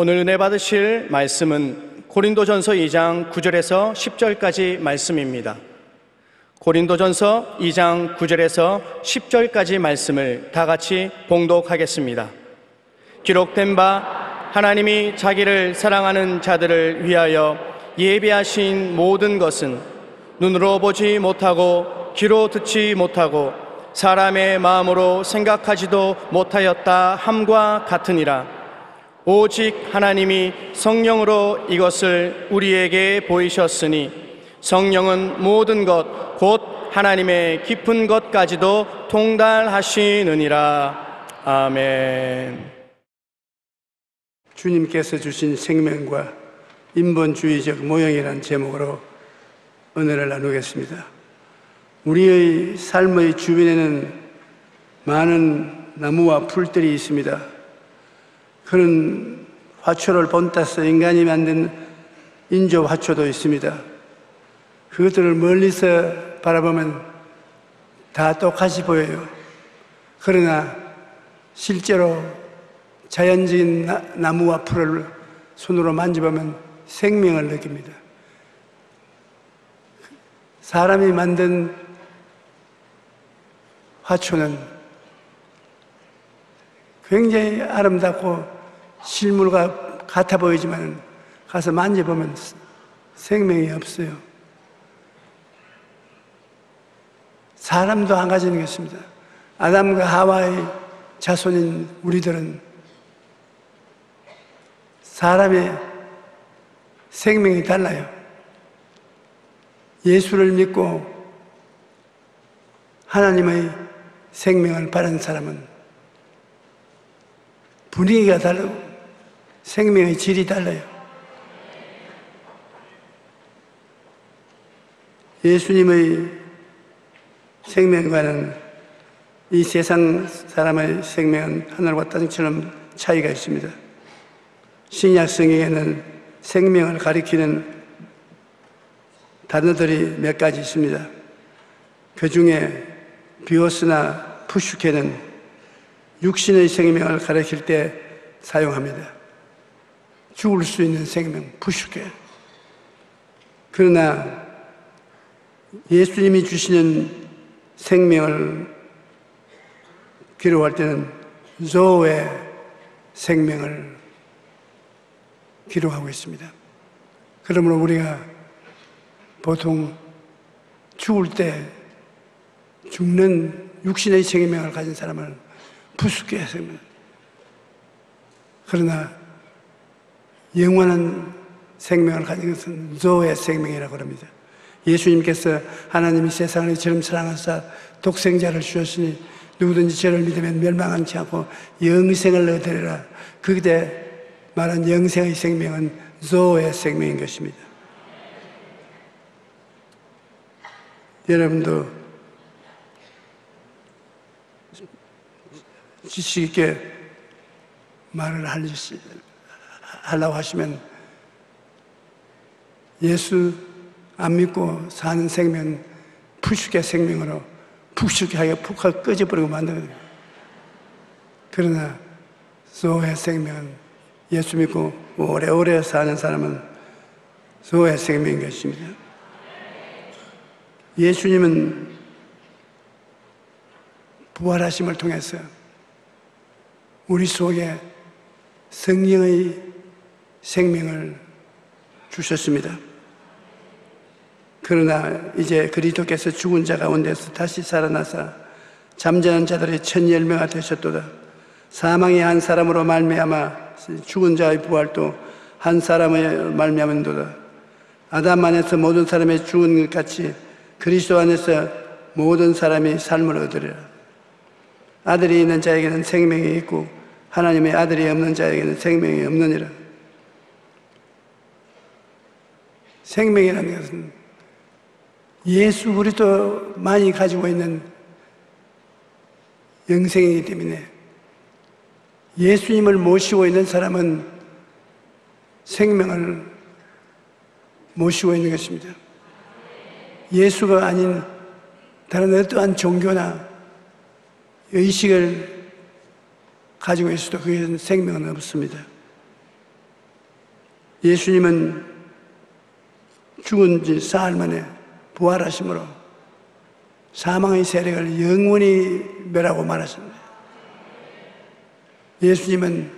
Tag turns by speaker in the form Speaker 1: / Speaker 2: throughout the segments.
Speaker 1: 오늘 은혜 받으실 말씀은 고린도전서 2장 9절에서 10절까지 말씀입니다. 고린도전서 2장 9절에서 10절까지 말씀을 다 같이 봉독하겠습니다. 기록된 바 하나님이 자기를 사랑하는 자들을 위하여 예비하신 모든 것은 눈으로 보지 못하고 귀로 듣지 못하고 사람의 마음으로 생각하지도 못하였다 함과 같으니라. 오직 하나님이 성령으로 이것을 우리에게 보이셨으니 성령은 모든 것 곧 하나님의 깊은 것까지도 통달하시느니라. 아멘.
Speaker 2: 주님께서 주신 생명과 인본주의적 모형이라는 제목으로 은혜를 나누겠습니다. 우리의 삶의 주변에는 많은 나무와 풀들이 있습니다. 그런 화초를 본따서 인간이 만든 인조 화초도 있습니다. 그것들을 멀리서 바라보면 다 똑같이 보여요. 그러나 실제로 자연적인 나무와 풀을 손으로 만져보면 생명을 느낍니다. 사람이 만든 화초는 굉장히 아름답고 실물과 같아 보이지만 가서 만져보면 생명이 없어요. 사람도 한 가지는 것입니다. 아담과 하와의 자손인 우리들은 사람의 생명이 달라요. 예수를 믿고 하나님의 생명을 받은 사람은 분위기가 다르고 생명의 질이 달라요. 예수님의 생명과는 이 세상 사람의 생명은 하늘과 땅처럼 차이가 있습니다. 신약 성경에는 생명을 가리키는 단어들이 몇 가지 있습니다. 그 중에 비오스나 푸슈케는 육신의 생명을 가리킬 때 사용합니다. 죽을 수 있는 생명, 푸슈케. 그러나 예수님이 주시는 생명을 기록할 때는 조의 생명을 기록하고 있습니다. 그러므로 우리가 보통 죽을 때 죽는 육신의 생명을 가진 사람을 부수게 생명. 그러나 영원한 생명을 가진 것은 조의 생명이라고 합니다. 예수님께서 하나님이 세상을 이처럼 사랑하사 독생자를 주셨으니 누구든지 저를 믿으면 멸망하지 않고 영생을 얻으리라. 그때 말한 영생의 생명은 조의 생명인 것입니다. 여러분도 지식 있게 말을 하려고 하시면 예수 안 믿고 사는 생명, 푸슈케 생명으로 푹슈케 하게 푹 하고 꺼져버리고 만들거든요. 그러나 조의 생명은 예수 믿고 오래오래 사는 사람은 조의 생명인 것입니다. 예수님은 부활하심을 통해서 우리 속에 성령의 생명을 주셨습니다. 그러나 이제 그리스도께서 죽은 자 가운데서 다시 살아나사 잠자는 자들의 1010명가 되셨도다. 사망의 한 사람으로 말미암아 죽은 자의 부활도 한 사람의 말미암은도다. 아담 안에서 모든 사람이 죽은 것 같이 그리스도 안에서 모든 사람이 삶을 얻으리라. 아들이 있는 자에게는 생명이 있고 하나님의 아들이 없는 자에게는 생명이 없느니라. 생명이라는 것은 예수 그리스도만이 가지고 있는 영생이기 때문에 예수님을 모시고 있는 사람은 생명을 모시고 있는 것입니다. 예수가 아닌 다른 어떠한 종교나 의식을 가지고 있어도 그게 생명은 없습니다. 예수님은 죽은 지 사흘 만에 부활하심으로 사망의 세력을 영원히 멸하고 말았습니다. 예수님은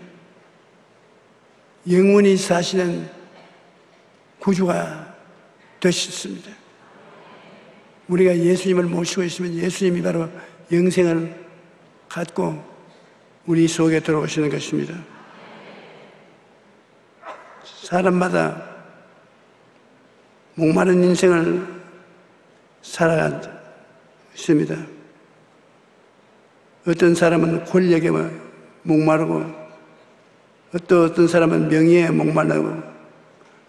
Speaker 2: 영원히 사시는 구주가 되셨습니다. 우리가 예수님을 모시고 있으면 예수님이 바로 영생을 갖고 우리 속에 들어오시는 것입니다. 사람마다 목마른 인생을 살아갔습니다. 어떤 사람은 권력에 목마르고, 어떤 사람은 명예에 목마르고,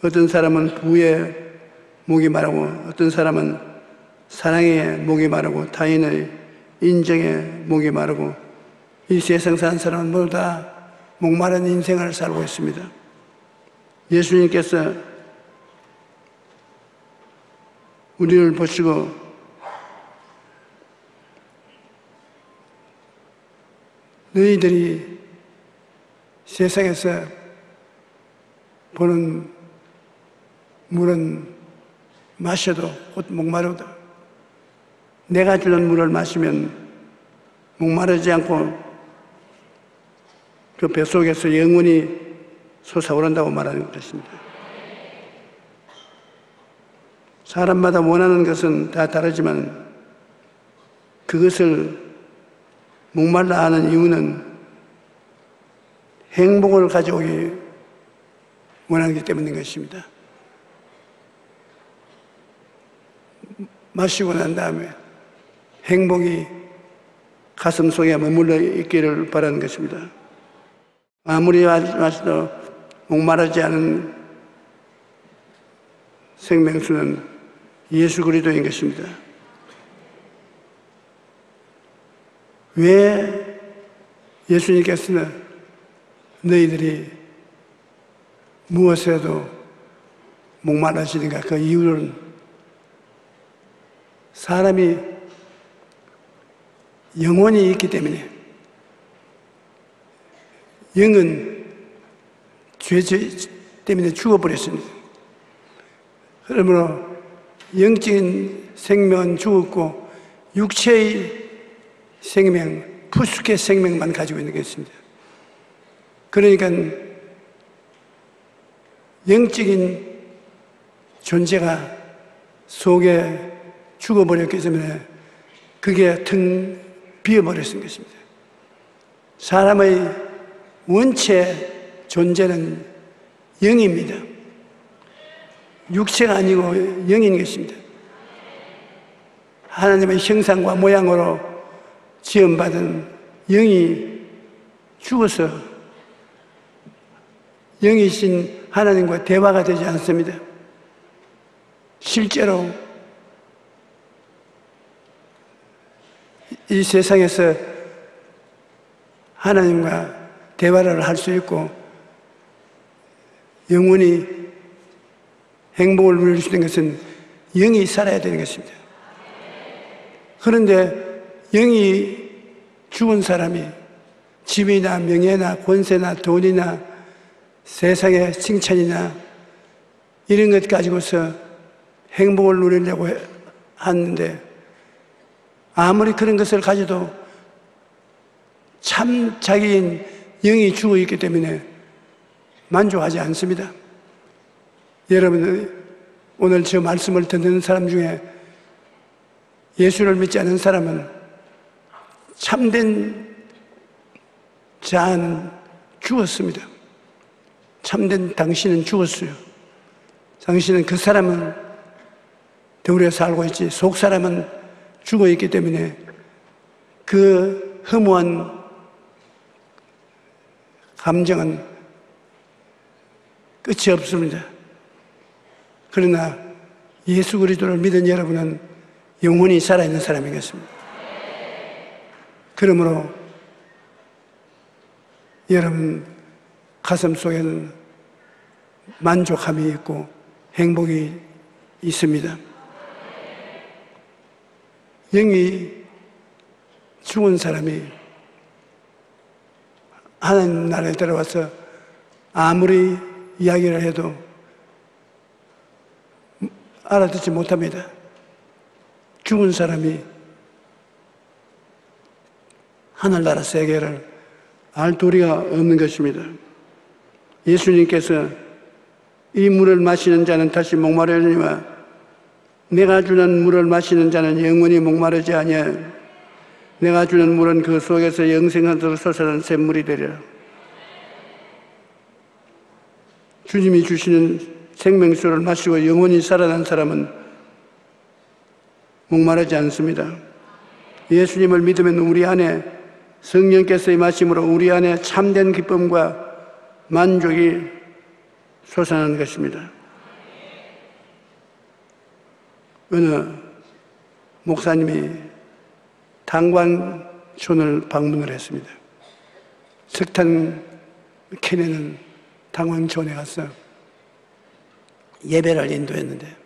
Speaker 2: 어떤 사람은 부에 목이 마르고, 어떤 사람은 사랑에 목이 마르고, 타인의 인정에 목이 마르고, 이 세상 사는 사람은 모두 다 목마른 인생을 살고 있습니다. 예수님께서 우리를 보시고 너희들이 세상에서 보는 물은 마셔도 곧 목마르다. 내가 주는 물을 마시면 목마르지 않고 그 뱃속에서 영원히 솟아오른다고 말하는 것입니다. 사람마다 원하는 것은 다 다르지만 그것을 목말라 하는 이유는 행복을 가져오기 원하기 때문인 것입니다. 마시고 난 다음에 행복이 가슴 속에 머물러 있기를 바라는 것입니다. 아무리 마셔도 목마르지 않은 생명수는 예수 그리스도인 것입니다. 왜 예수님께서는 너희들이 무엇에도 목마르시는가? 그 이유는 사람이 영혼이 있기 때문에, 영은 죄 때문에 죽어버렸습니다. 그러므로 영적인 생명은 죽었고 육체의 생명, 푸스케 생명만 가지고 있는 것입니다. 그러니까 영적인 존재가 속에 죽어버렸기 때문에 그게 텅 비어버렸던 것입니다. 사람의 원체 존재는 영입니다. 육체가 아니고 영인 것입니다. 하나님의 형상과 모양으로 지음받은 영이 죽어서 영이신 하나님과 대화가 되지 않습니다. 실제로 이 세상에서 하나님과 대화를 할 수 있고 영원히 행복을 누릴 수 있는 것은 영이 살아야 되는 것입니다. 그런데 영이 죽은 사람이 집이나 명예나 권세나 돈이나 세상의 칭찬이나 이런 것 가지고서 행복을 누리려고 하는데 아무리 그런 것을 가져도 참 자기인 영이 죽어 있기 때문에 만족하지 않습니다. 여러분, 오늘 저 말씀을 듣는 사람 중에 예수를 믿지 않는 사람은 참된 자는 죽었습니다. 참된 당신은 죽었어요. 당신은 그 사람은 되우려 살고 있지 속 사람은 죽어 있기 때문에 그 허무한 감정은 끝이 없습니다. 그러나 예수 그리스도를 믿은 여러분은 영혼이 살아있는 사람이겠습니다. 그러므로 여러분 가슴 속에는 만족함이 있고 행복이 있습니다. 영이 죽은 사람이 하나님 나라에 들어와서 아무리 이야기를 해도 알아듣지 못합니다. 죽은 사람이 하늘나라 세계를 알 도리가 없는 것입니다. 예수님께서 이 물을 마시는 자는 다시 목마르려니와 내가 주는 물을 마시는 자는 영원히 목마르지 아니하여 내가 주는 물은 그 속에서 영생하도록 솟아나는 샘물이 되리라. 주님이 주시는 생명수를 마시고 영원히 살아난 사람은 목마르지 않습니다. 예수님을 믿으면 우리 안에 성령께서의 마심으로 우리 안에 참된 기쁨과 만족이 솟아나는 것입니다. 어느 목사님이 당광촌을 방문을 했습니다. 석탄 캐내는 당광촌에 가서 예배를 인도했는데,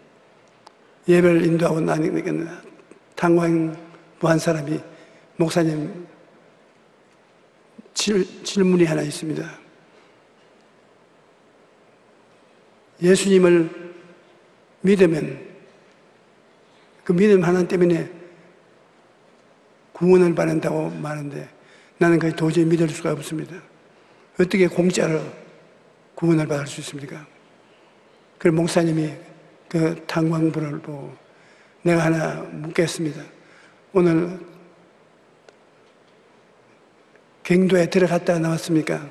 Speaker 2: 예배를 인도하고 나니까 당광부 한 사람이 목사님 질문이 하나 있습니다. 예수님을 믿으면 그 믿음 하나 때문에 구원을 받는다고 말하는데 나는 그게 도저히 믿을 수가 없습니다. 어떻게 공짜로 구원을 받을 수 있습니까? 그래서 목사님이 그 당광부를 보고 내가 하나 묻겠습니다. 오늘 경도에 들어갔다 나왔습니까?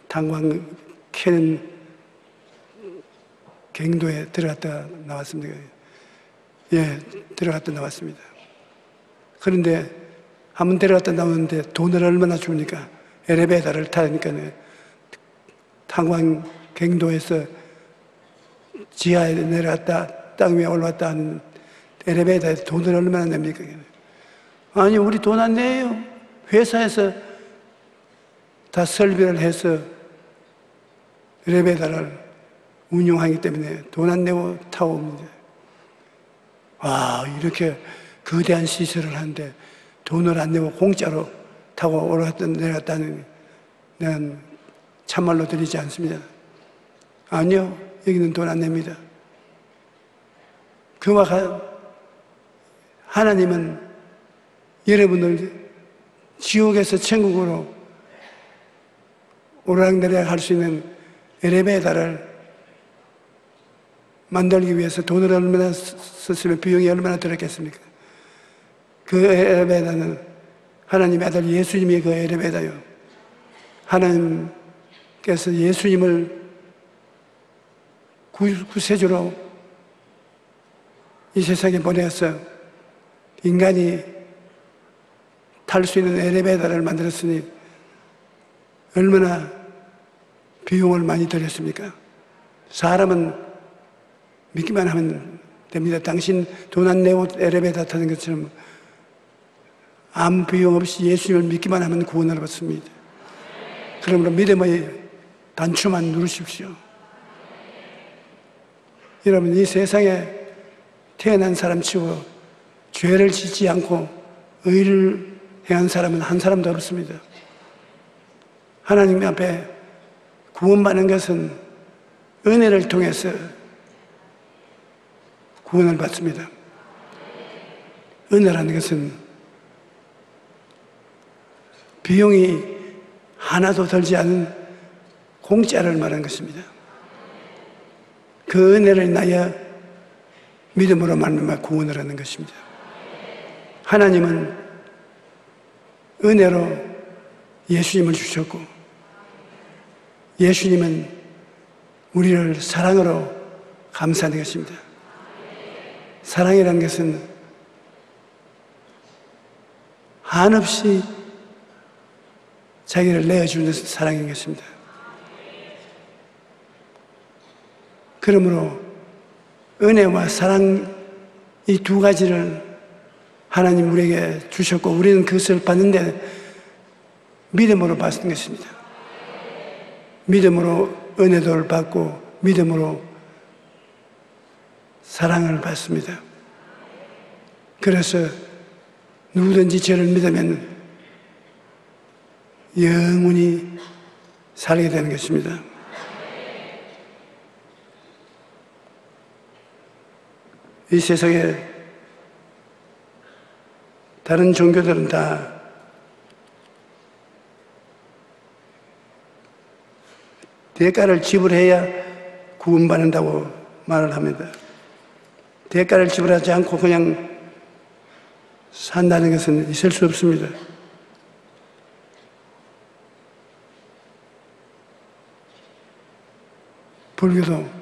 Speaker 2: 당광 캐는 경도에 들어갔다 나왔습니까? 예, 들어갔다 나왔습니다. 그런데 한번 들어갔다 나오는데 돈을 얼마나 줍니까? 엘리베이터를 타니까 당광 경도에서 지하에 내려갔다 땅 위에 올라왔다 하는 엘리베이터에 돈을 얼마나 냅니까? 아니, 우리 돈 안 내요. 회사에서 다 설비를 해서 엘리베이터를 운영하기 때문에 돈 안 내고 타고 옵니다. 와, 이렇게 거대한 시설을 하는데 돈을 안 내고 공짜로 타고 올라갔다 내려갔다는 난 참말로 드리지 않습니다. 아니요, 여기는 돈 안 냅니다. 그와 하나님은 여러분을 지옥에서 천국으로 오르락내리락 할 수 있는 엘리베이터를 만들기 위해서 돈을 얼마나 썼으면 비용이 얼마나 들었겠습니까? 그 엘리베이터는 하나님의 아들 예수님이 그 엘리베이터요. 하나님께서 예수님을 구세주로 이 세상에 보내서 인간이 탈 수 있는 엘리베이터를 만들었으니 얼마나 비용을 많이 들였습니까? 사람은 믿기만 하면 됩니다. 당신 돈 안 내고 엘리베이터 타는 것처럼 아무 비용 없이 예수님을 믿기만 하면 구원을 받습니다. 그러므로 믿음의 단추만 누르십시오. 여러분, 이 세상에 태어난 사람치고 죄를 짓지 않고 의를 행한 사람은 한 사람도 없습니다. 하나님 앞에 구원받는 것은 은혜를 통해서 구원을 받습니다. 은혜라는 것은 비용이 하나도 들지 않은 공짜를 말하는 것입니다. 그 은혜를 인하여 믿음으로 말미암아 구원을 하는 것입니다. 하나님은 은혜로 예수님을 주셨고 예수님은 우리를 사랑으로 감싸는 것입니다. 사랑이라는 것은 한없이 자기를 내어주는 사랑인 것입니다. 그러므로 은혜와 사랑 이 두 가지를 하나님 우리에게 주셨고 우리는 그것을 받는데 믿음으로 받는 것입니다. 믿음으로 은혜도를 받고 믿음으로 사랑을 받습니다. 그래서 누구든지 저를 믿으면 영원히 살게 되는 것입니다. 이 세상에 다른 종교들은 다 대가를 지불해야 구원받는다고 말을 합니다. 대가를 지불하지 않고 그냥 산다는 것은 있을 수 없습니다. 불교도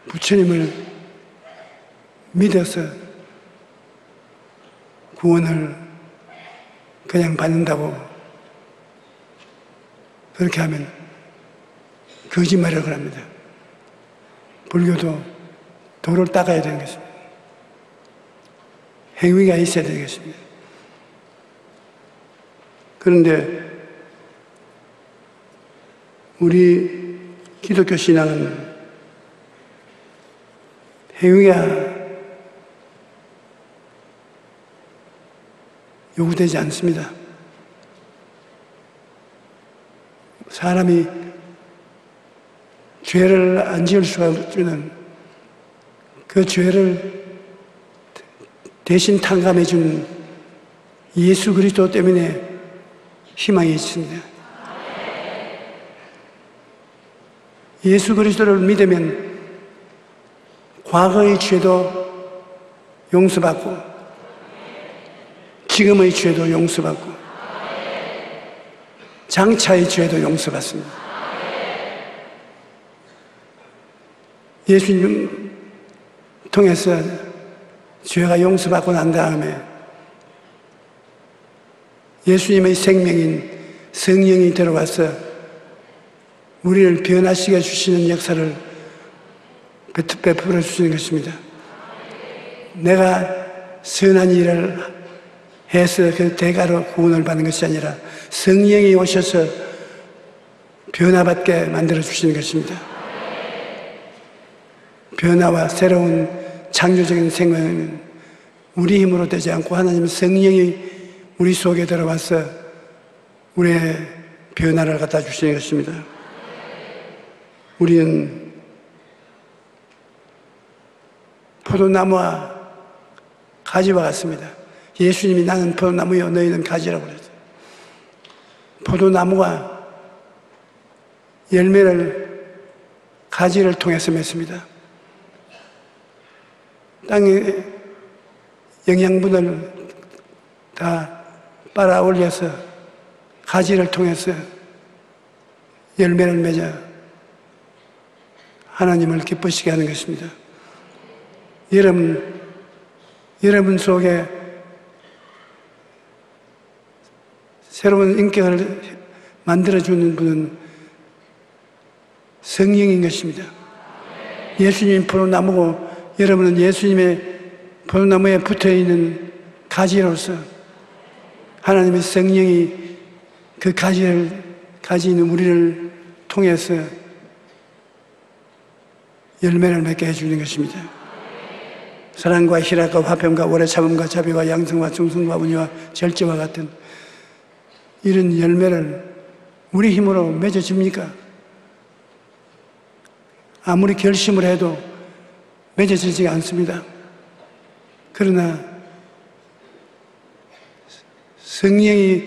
Speaker 2: 부처님을 믿어서 구원을 그냥 받는다고 그렇게 하면 거짓말을 합니다. 불교도 도를 닦아야 되는 것입니다. 행위가 있어야 되겠습니다. 그런데 우리 기독교 신앙은 행위가 요구되지 않습니다. 사람이 죄를 안 지을 수가 없는 그 죄를 대신 탕감해 준 예수 그리스도 때문에 희망이 있습니다. 예수 그리스도를 믿으면 과거의 죄도 용서받고 지금의 죄도 용서받고 장차의 죄도 용서받습니다. 예수님 통해서 죄가 용서받고 난 다음에 예수님의 생명인 성령이 들어와서 우리를 변화시켜 주시는 역사를 베풀어 주시는 것입니다. 내가 선한 일을 해서 그 대가로 구원을 받는 것이 아니라 성령이 오셔서 변화받게 만들어 주시는 것입니다. 변화와 새로운 창조적인 생명은 우리 힘으로 되지 않고 하나님의 성령이 우리 속에 들어와서 우리의 변화를 갖다 주시는 것입니다. 우리는 포도나무와 가지와 같습니다. 예수님이 나는 포도나무요 너희는 가지라고 그랬어요. 포도나무가 열매를 가지를 통해서 맺습니다. 땅에 영양분을 다 빨아 올려서 가지를 통해서 열매를 맺어 하나님을 기쁘시게 하는 것입니다. 여러분 속에 새로운 인격을 만들어주는 분은 성령인 것입니다. 예수님이 포도나무고 여러분은 예수님의 포도나무에 붙어있는 가지로서 하나님의 성령이 그 가지 있는 우리를 통해서 열매를 맺게 해주는 것입니다. 사랑과 희락과 화평과 오래 참음과 자비와 양성과 충성과 온유와 절제와 같은 이런 열매를 우리 힘으로 맺어집니까? 아무리 결심을 해도 맺어지지 않습니다. 그러나 성령이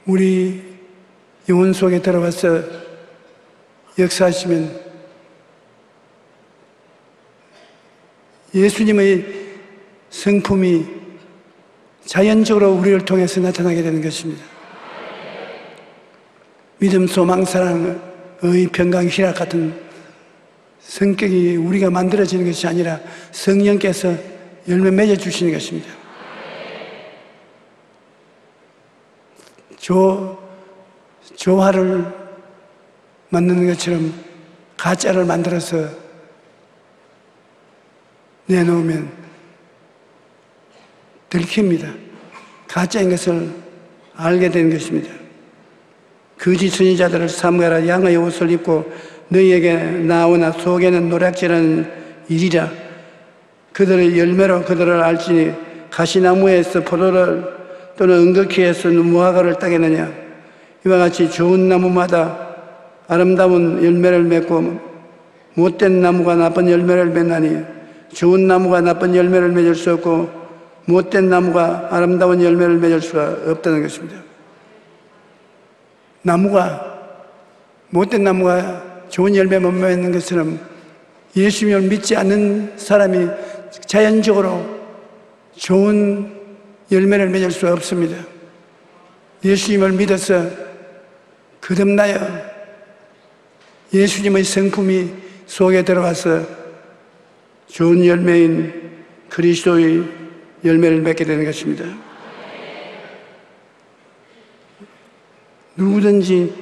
Speaker 2: 우리 영혼 속에 들어와서 역사하시면 예수님의 성품이 자연적으로 우리를 통해서 나타나게 되는 것입니다. 믿음, 소망, 사랑, 의, 평강, 희락 같은 성격이 우리가 만들어지는 것이 아니라 성령께서 열매 맺어주시는 것입니다. 조화를 만드는 것처럼 가짜를 만들어서 내놓으면 들킵니다. 가짜인 것을 알게 되는 것입니다. 거짓 선지자들을 삼가라. 양의 옷을 입고 너희에게 나오나 속에는 노략질하는 일이라. 그들의 열매로 그들을 알지니 가시나무에서 포도를 또는 은거키에서 무화과를 따겠느냐. 이와 같이 좋은 나무마다 아름다운 열매를 맺고 못된 나무가 나쁜 열매를 맺나니 좋은 나무가 나쁜 열매를 맺을 수 없고 못된 나무가 아름다운 열매를 맺을 수가 없다는 것입니다. 못된 나무가 좋은 열매만 맺는 것처럼 예수님을 믿지 않는 사람이 자연적으로 좋은 열매를 맺을 수 없습니다. 예수님을 믿어서 거듭나여 예수님의 성품이 속에 들어가서 좋은 열매인 그리스도의 열매를 맺게 되는 것입니다. 누구든지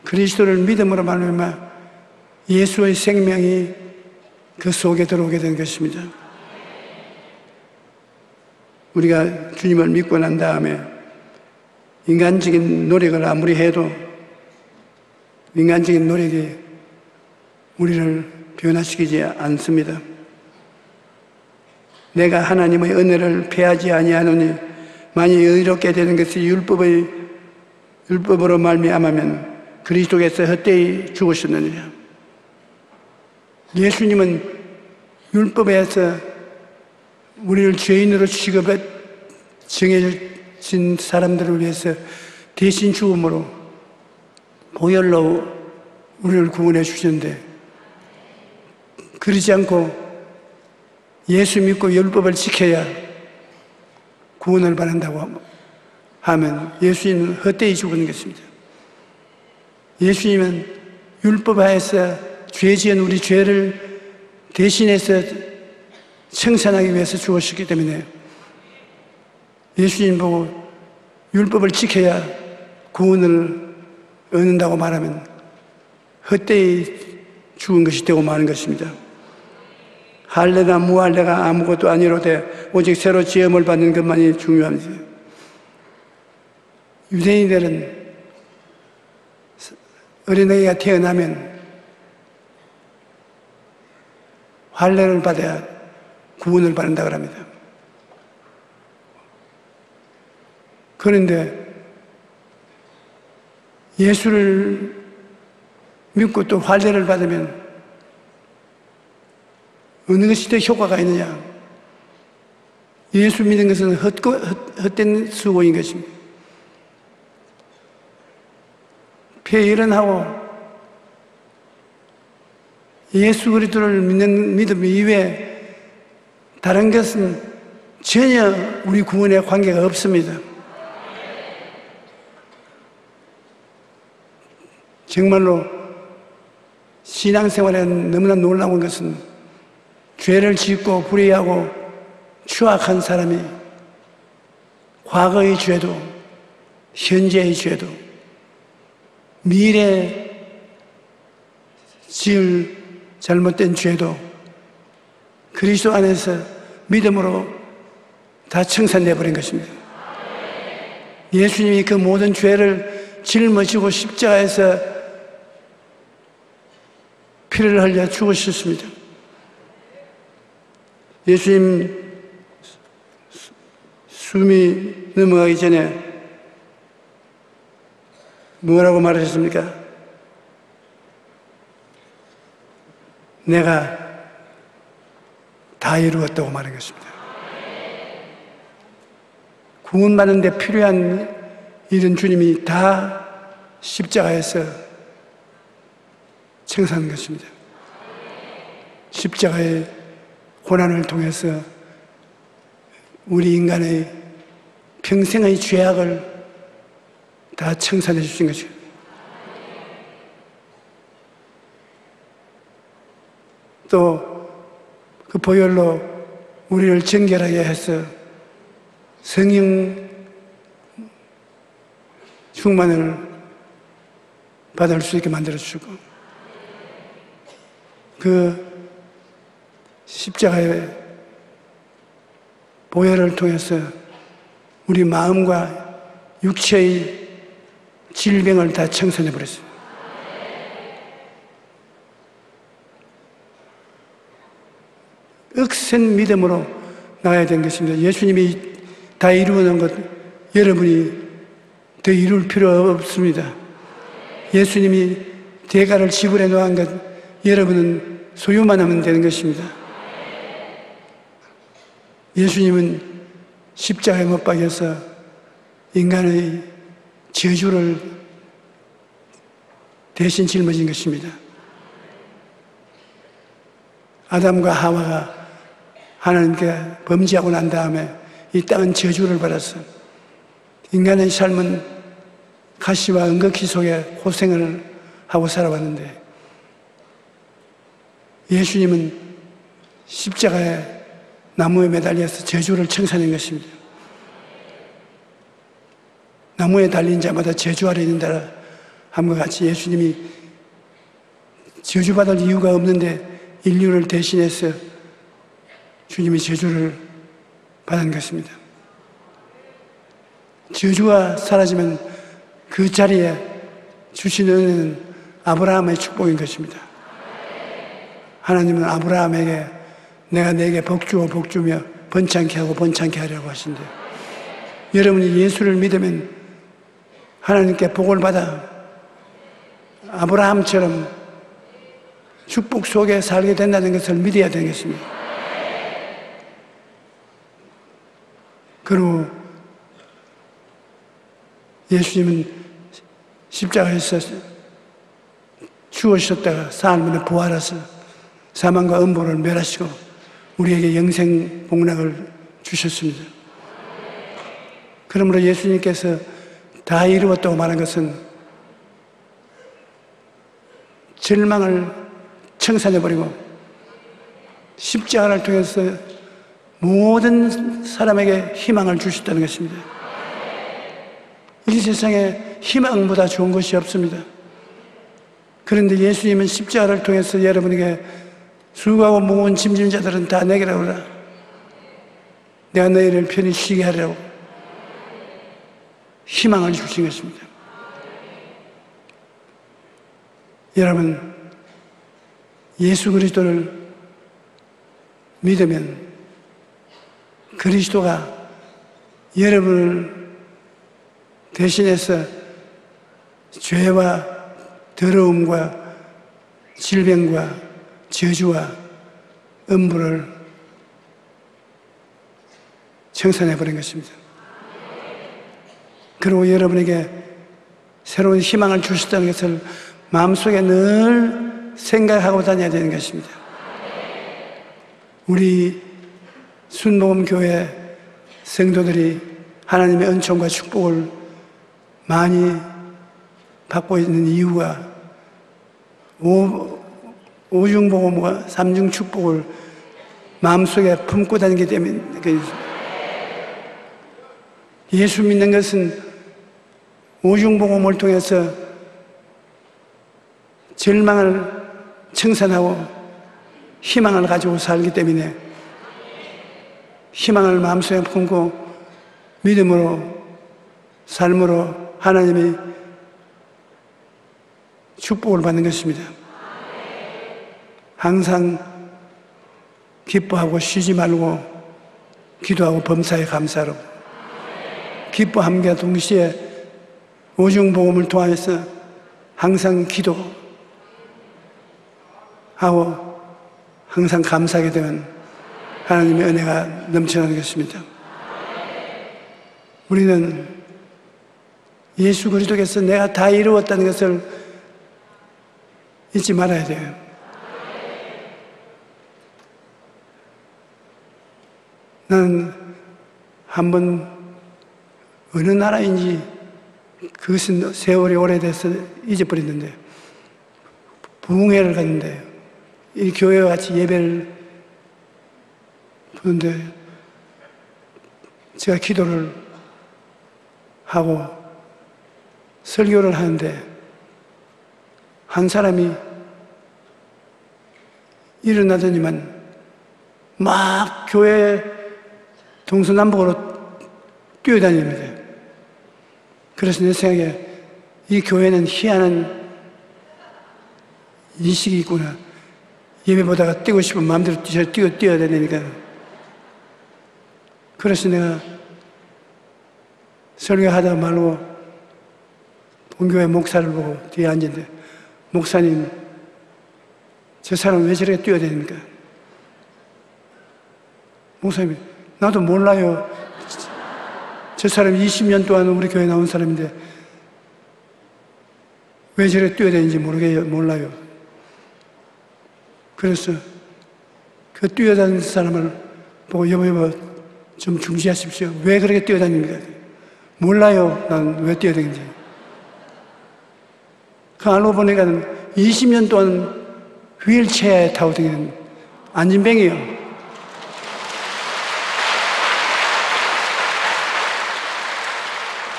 Speaker 2: 그리스도를 믿음으로 말미암아 예수의 생명이 그 속에 들어오게 되는 것입니다. 우리가 주님을 믿고 난 다음에 인간적인 노력을 아무리 해도 인간적인 노력이 우리를 변화시키지 않습니다. 내가 하나님의 은혜를 패하지 아니하노니 만일 의롭게 되는 것이 율법으로 말미암으면 그리스도께서 헛되이 죽으셨느니라. 예수님은 율법에서 우리를 죄인으로 취급해 정해진 사람들을 위해서 대신 죽음으로 보혈로 우리를 구원해 주셨는데, 그러지 않고 예수 믿고 율법을 지켜야 구원을 받는다고 하면 예수님은 헛되이 죽는 것입니다. 예수님은 율법 하에서 죄 지은 우리 죄를 대신해서 청산하기 위해서 죽으셨기 때문에 예수님 보고 율법을 지켜야 구원을 얻는다고 말하면 헛되이 죽은 것이 되고 마는 것입니다. 할례나 무할례가 아무것도 아니로되 오직 새로 지음을 받는 것만이 중요합니다. 유대인들은 어린아이가 태어나면 할례를 받아야 구원을 받는다고 합니다. 그런데 예수를 믿고 또 할례를 받으면 어느 것이 더 효과가 있느냐? 예수 믿는 것은 헛된 수고인 것입니다. 폐일은하고 예수 그리스도를 믿는 믿음 이외에 다른 것은 전혀 우리 구원에 관계가 없습니다. 정말로 신앙생활에 너무나 놀라운 것은 죄를 짓고 불의하고 추악한 사람이 과거의 죄도 현재의 죄도 미래에 지을 잘못된 죄도 그리스도 안에서 믿음으로 다 청산되어버린 것입니다. 예수님이 그 모든 죄를 짊어지고 십자가에서 피를 흘려 죽으셨습니다. 예수님 숨이 넘어가기 전에 뭐라고 말하셨습니까? 내가 다 이루었다고 말한 것입니다. 구원받는 데 필요한 일은 주님이 다 십자가에서 청산한 것입니다. 십자가의 고난을 통해서 우리 인간의 평생의 죄악을 다 청산해 주신 것이죠. 또 그 보혈로 우리를 정결하게 해서 성령 충만을 받을 수 있게 만들어주고 그 십자가의 보혈을 통해서 우리 마음과 육체의 질병을 다 청산해 버렸습니다. 억센 믿음으로 나가야 되는 것입니다. 예수님이 다 이루어놓은 것 여러분이 더 이룰 필요 없습니다. 예수님이 대가를 지불해 놓은 것 여러분은 소유만 하면 되는 것입니다. 예수님은 십자가에 못 박여서 인간의 저주를 대신 짊어진 것입니다. 아담과 하와가 하나님께 범죄하고 난 다음에 이 땅은 저주를 받았어. 인간의 삶은 가시와 은극히 속에 고생을 하고 살아왔는데 예수님은 십자가에 나무에 매달려서 저주를 청산한 것입니다. 나무에 달린 자마다 저주 아래 있는다 함과 같이 예수님이 저주받을 이유가 없는데 인류를 대신해서 주님이 저주를 받은 것입니다. 저주가 사라지면 그 자리에 주시는 은혜는 아브라함의 축복인 것입니다. 하나님은 아브라함에게 내가 내게 복주어 복주며 번창케 하고 번창케 하려고 하신대요. 여러분이 예수를 믿으면 하나님께 복을 받아 아브라함처럼 축복 속에 살게 된다는 것을 믿어야 되겠습니다. 그리고 예수님은 십자가에서 죽으셨다가 사흘 만에 부활하셔서 사망과 음보를 멸하시고 우리에게 영생 복락을 주셨습니다. 그러므로 예수님께서 다 이루었다고 말한 것은 절망을 청산해버리고 십자가를 통해서 모든 사람에게 희망을 주셨다는 것입니다. 이 세상에 희망보다 좋은 것이 없습니다. 그런데 예수님은 십자가를 통해서 여러분에게 수고하고 무거운 짐진 자들은 다 내게라 오라. 내가 너희를 편히 쉬게 하려고 희망을 주신 것입니다. 여러분, 예수 그리스도를 믿으면 그리스도가 여러분을 대신해서 죄와 더러움과 질병과 저주와 음부를 청산해버린 것입니다. 그리고 여러분에게 새로운 희망을 주셨다는 것을 마음속에 늘 생각하고 다녀야 되는 것입니다. 우리 순복음교회 성도들이 하나님의 은총과 축복을 많이 받고 있는 이유가 오중복음과 삼중축복을 마음속에 품고 다니기 때문에 예수 믿는 것은 오중복음을 통해서 절망을 청산하고 희망을 가지고 살기 때문에 희망을 마음속에 품고 믿음으로 삶으로 하나님의 축복을 받는 것입니다. 항상 기뻐하고 쉬지 말고 기도하고 범사에 감사로 기뻐함과 동시에 오중복음을 통해서 항상 기도하고 항상 감사하게 되면 하나님의 은혜가 넘쳐나는 것입니다. 우리는 예수 그리스도께서 내가 다 이루었다는 것을 잊지 말아야 돼요. 나는 한번 어느 나라인지 그것은 세월이 오래돼서 잊어버렸는데 부흥회를 갔는데 이 교회와 같이 예배를 부는데 제가 기도를 하고 설교를 하는데 한 사람이 일어나더니만 막 교회 동서남북으로 뛰어다닙니다. 그래서 내 생각에 이 교회는 희한한 인식이 있구나. 예배 보다가 뛰고 싶으면 마음대로 뛰어야 되니까. 그래서 내가 설교하다가 말고 본교회 목사를 보고 뒤에 앉았는데 목사님 저 사람 왜 저렇게 뛰어다닙니까? 목사님, 나도 몰라요. 저 사람 20년 동안 우리 교회 나온 사람인데 왜 저렇게 뛰어다니는지 몰라요. 그래서 그 뛰어다니는 사람을 보고 여보 좀 중지하십시오. 왜 그렇게 뛰어다닙니까? 몰라요. 난 왜 뛰어다니는지. 그 알고 보니까 20년 동안 휠체어에 타고 다니는 안진뱅이에요.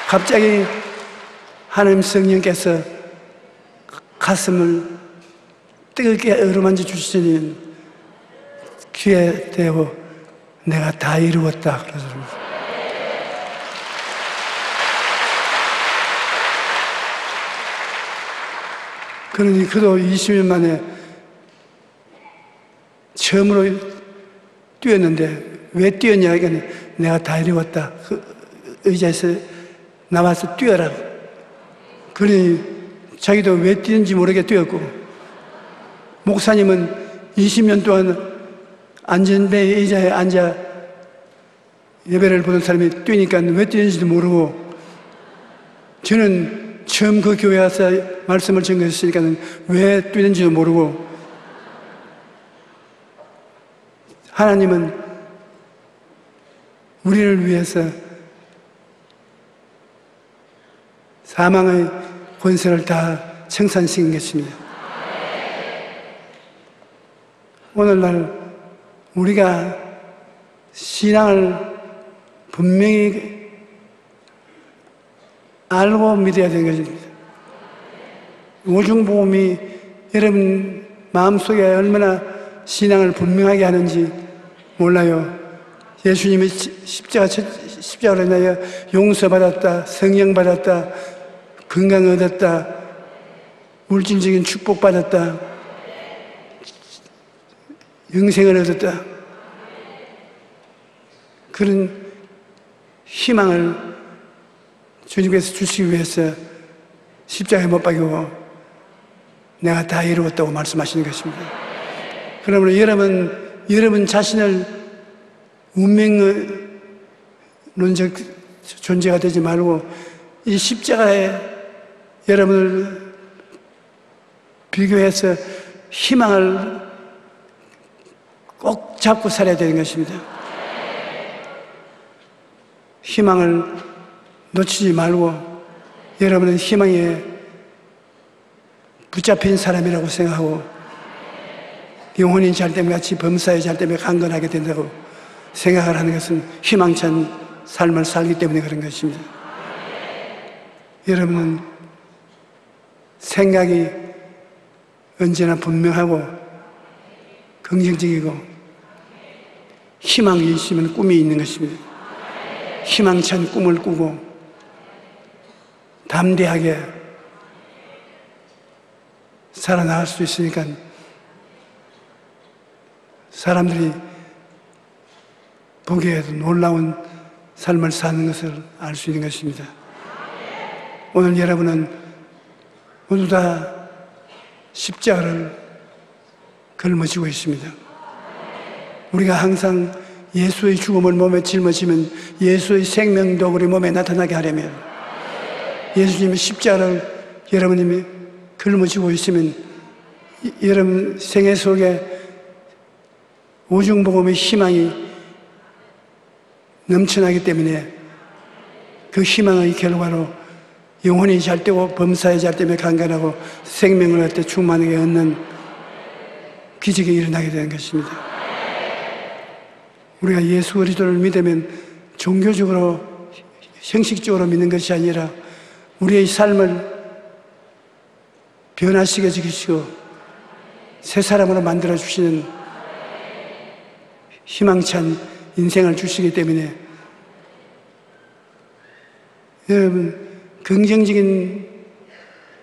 Speaker 2: 갑자기 하나님 성령께서 가슴을 뜨겁게 어루만져 주시더니 귀에 대고 내가 다 이루었다 그러더라고요. 그러니 그도 20년 만에 처음으로 뛰었는데 왜 뛰었냐 하니까 내가 다 이루었다. 그 의자에서 나와서 뛰어라. 그러니 자기도 왜 뛰는지 모르게 뛰었고, 목사님은 20년 동안 안전대 의자에 앉아 예배를 보는 사람이 뛰니까 왜 뛰는지도 모르고, 저는 처음 그 교회 와서 말씀을 전했으니까 왜 뛰는지도 모르고, 하나님은 우리를 위해서 사망의 권세를 다 청산시킨 것입니다. 오늘날 우리가 신앙을 분명히 알고 믿어야 되는 것입니다. 오중복음이 여러분 마음속에 얼마나 신앙을 분명하게 하는지 몰라요. 예수님이 십자가로 인하여 용서받았다, 성령받았다, 건강 얻었다, 물질적인 축복받았다, 영생을 얻었다. 그런 희망을 주님께서 주시기 위해서 십자가에 못 박이고 내가 다 이루었다고 말씀하시는 것입니다. 그러므로 여러분 자신을 운명론적 존재가 되지 말고 이 십자가에 여러분을 비교해서 희망을 꼭 잡고 살아야 되는 것입니다. 희망을 놓치지 말고 여러분은 희망에 붙잡힌 사람이라고 생각하고 영혼이 잘되면 같이 범사에 잘되면 강건하게 된다고 생각을 하는 것은 희망찬 삶을 살기 때문에 그런 것입니다. 여러분은 생각이 언제나 분명하고 긍정적이고 희망이 있으면 꿈이 있는 것입니다. 희망찬 꿈을 꾸고 담대하게 살아나갈 수 있으니까 사람들이 보기에도 놀라운 삶을 사는 것을 알 수 있는 것입니다. 오늘 여러분은 모두 다 십자가를 걸머지고 있습니다. 우리가 항상 예수의 죽음을 몸에 짊어지면 예수의 생명도 우리 몸에 나타나게 하려면 예수님의 십자가를 여러분이 걸머지고 있으면 여러분 생애 속에 오중복음의 희망이 넘쳐나기 때문에 그 희망의 결과로 영혼이 잘되고 범사에 잘되며 강건하고 생명을 얻을 때 충만하게 얻는 기적이 일어나게 되는 것입니다. 우리가 예수 그리스도를 믿으면 종교적으로 형식적으로 믿는 것이 아니라 우리의 삶을 변화시켜 주시고 새 사람으로 만들어 주시는 희망찬 인생을 주시기 때문에 여러분 긍정적인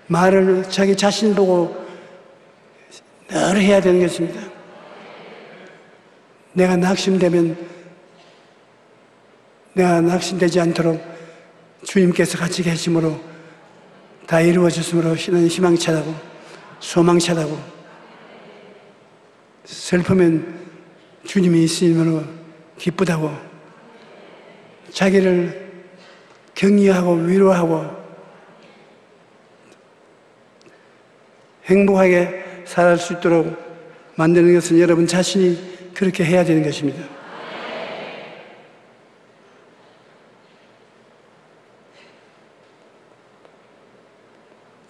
Speaker 2: 말을 자기 자신 보고 늘 해야 되는 것입니다. 내가 낙심되지 않도록 주님께서 같이 계심으로 다 이루어졌으므로 희망차다고 소망차다고 슬프면 주님이 있으므로 기쁘다고, 자기를 격려하고 위로하고 행복하게 살 수 있도록 만드는 것은 여러분 자신이 그렇게 해야 되는 것입니다.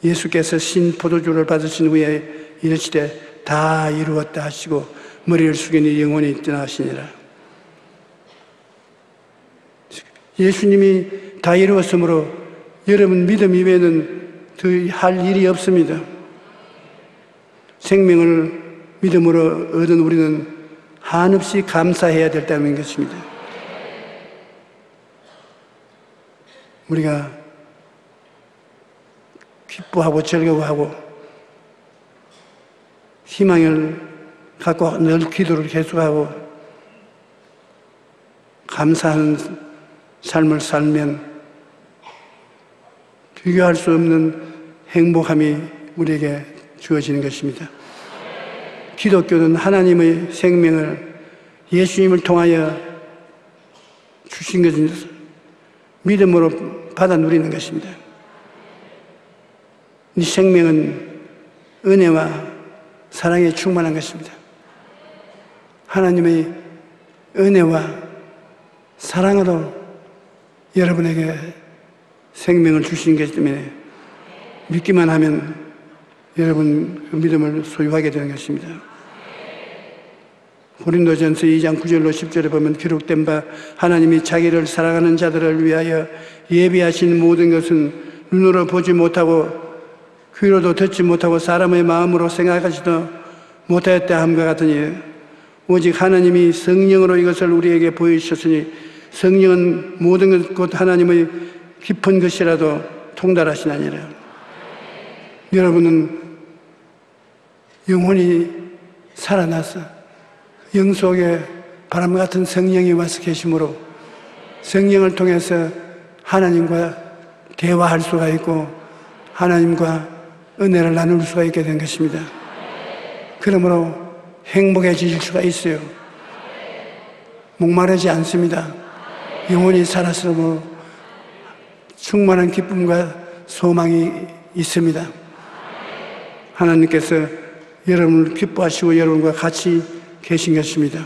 Speaker 2: 예수께서 신 포도주를 받으신 후에 이르시되 다 이루었다 하시고 머리를 숙이니 영원히 떠나시니라. 예수님이 다 이루었으므로 여러분 믿음 이외에는 더 할 일이 없습니다. 생명을 믿음으로 얻은 우리는 한없이 감사해야 된다는 것입니다. 우리가 기뻐하고 즐거워하고 희망을 갖고 늘 기도를 계속하고 감사하는 삶을 살면 비교할 수 없는 행복함이 우리에게 주어지는 것입니다. 기독교는 하나님의 생명을 예수님을 통하여 주신 것입니다. 믿음으로 받아 누리는 것입니다. 이 생명은 은혜와 사랑에 충만한 것입니다. 하나님의 은혜와 사랑으로 여러분에게 생명을 주신 것이기 때문에 믿기만 하면 여러분 그 믿음을 소유하게 되는 것입니다. 고린도전서 2장 9절로 10절에 보면 기록된 바 하나님이 자기를 사랑하는 자들을 위하여 예비하신 모든 것은 눈으로 보지 못하고 귀로도 듣지 못하고 사람의 마음으로 생각하지도 못하였다 함과 같으니 오직 하나님이 성령으로 이것을 우리에게 보여주셨으니 성령은 모든 것 곧 하나님의 깊은 것이라도 통달하시나니라. 여러분은 영혼이 살아나서 영 속에 바람 같은 성령이 와서 계심으로 성령을 통해서 하나님과 대화할 수가 있고 하나님과 은혜를 나눌 수가 있게 된 것입니다. 그러므로 행복해질 수가 있어요. 목마르지 않습니다. 영혼이 살아서 충만한 기쁨과 소망이 있습니다. 하나님께서 여러분을 기뻐하시고 여러분과 같이 계신 것입니다.